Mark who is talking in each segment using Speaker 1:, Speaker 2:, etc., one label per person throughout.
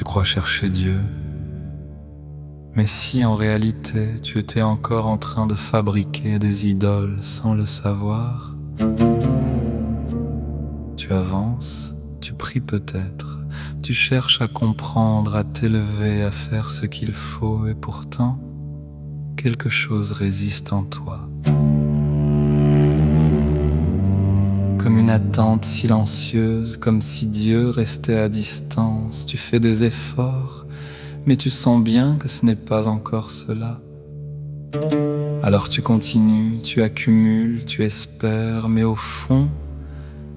Speaker 1: tu crois chercher Dieu. Mais si en réalité tu étais encore en train de fabriquer des idoles sans le savoir, tu avances, tu pries peut-être, tu cherches à comprendre, à t'élever, à faire ce qu'il faut, et pourtant, quelque chose résiste en toi. Comme une attente silencieuse, comme si Dieu restait à distance. Tu fais des efforts, mais tu sens bien que ce n'est pas encore cela. Alors tu continues, tu accumules, tu espères, mais au fond,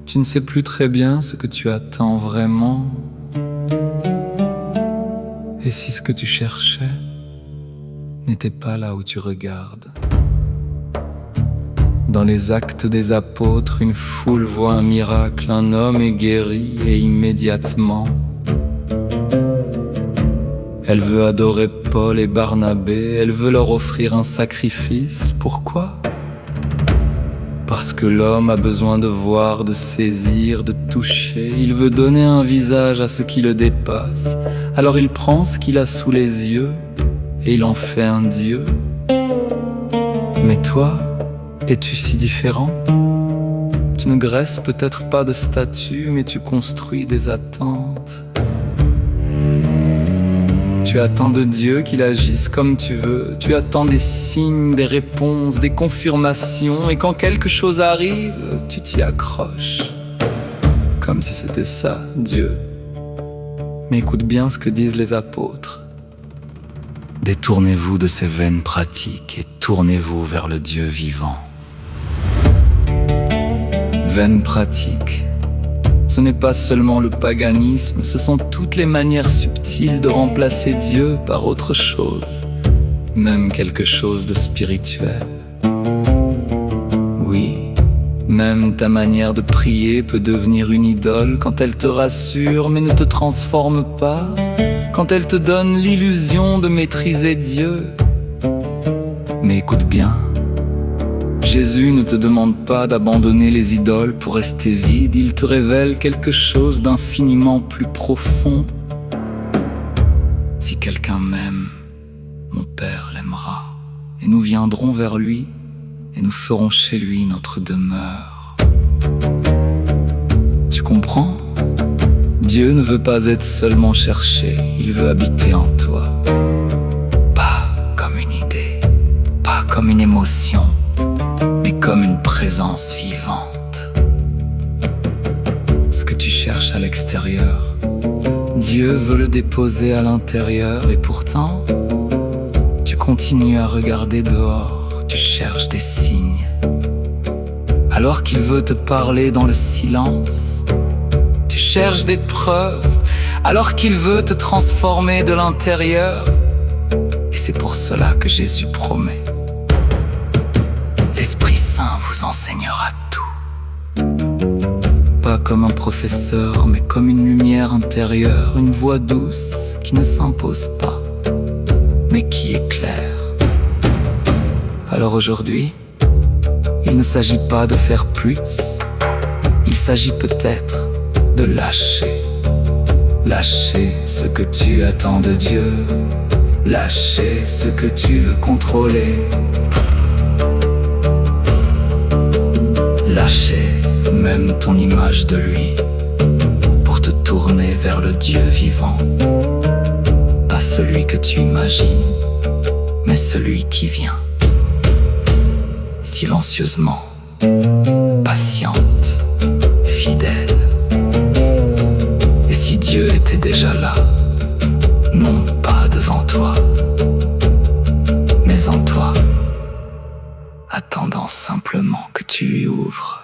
Speaker 1: tu ne sais plus très bien ce que tu attends vraiment. Et si ce que tu cherchais n'était pas là où tu regardes? Dans les actes des apôtres, une foule voit un miracle, un homme est guéri et immédiatement, elle veut adorer Paul et Barnabé, elle veut leur offrir un sacrifice. Pourquoi? Parce que l'homme a besoin de voir, de saisir, de toucher. Il veut donner un visage à ce qui le dépasse. Alors il prend ce qu'il a sous les yeux et il en fait un Dieu. Mais toi, es-tu si différent? Tu ne graisses peut-être pas de statues, mais tu construis des attentes. Tu attends de Dieu qu'il agisse comme tu veux. Tu attends des signes, des réponses, des confirmations. Et quand quelque chose arrive, tu t'y accroches. Comme si c'était ça, Dieu. Mais écoute bien ce que disent les apôtres. Détournez-vous de ces vaines pratiques et tournez-vous vers le Dieu vivant. Vaines pratiques, ce n'est pas seulement le paganisme, ce sont toutes les manières subtiles de remplacer Dieu par autre chose, même quelque chose de spirituel. Oui, même ta manière de prier peut devenir une idole quand elle te rassure mais ne te transforme pas, quand elle te donne l'illusion de maîtriser Dieu. Mais écoute bien, Jésus ne te demande pas d'abandonner les idoles pour rester vide, il te révèle quelque chose d'infiniment plus profond. Si quelqu'un m'aime, mon Père l'aimera, et nous viendrons vers lui, et nous ferons chez lui notre demeure. Tu comprends? Dieu ne veut pas être seulement cherché, il veut habiter en toi. Pas comme une idée, pas comme une émotion, mais comme une présence vivante. Ce que tu cherches à l'extérieur, Dieu veut le déposer à l'intérieur, et pourtant, tu continues à regarder dehors, tu cherches des signes. Alors qu'il veut te parler dans le silence, tu cherches des preuves, alors qu'il veut te transformer de l'intérieur. Et c'est pour cela que Jésus promet: l'Esprit Saint vous enseignera tout. Pas comme un professeur, mais comme une lumière intérieure, une voix douce qui ne s'impose pas, mais qui éclaire. Alors aujourd'hui, il ne s'agit pas de faire plus, il s'agit peut-être de lâcher. Lâcher ce que tu attends de Dieu, lâcher ce que tu veux contrôler. Lâcher même ton image de lui pour te tourner vers le Dieu vivant. Pas celui que tu imagines, mais celui qui vient. Silencieusement, patiente, fidèle. Et si Dieu était déjà là, non pas devant toi, mais en toi, attendant simplement que tu lui ouvres.